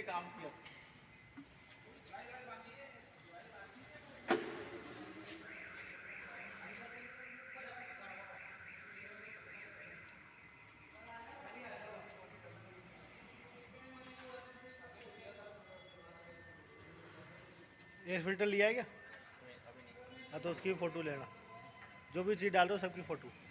से काम किया। एयर फिल्टर लिया है क्या? अभी नहीं। हाँ तो उसकी फ़ोटो लेना, जो भी चीज़ डाल रहे हो सबकी फ़ोटो।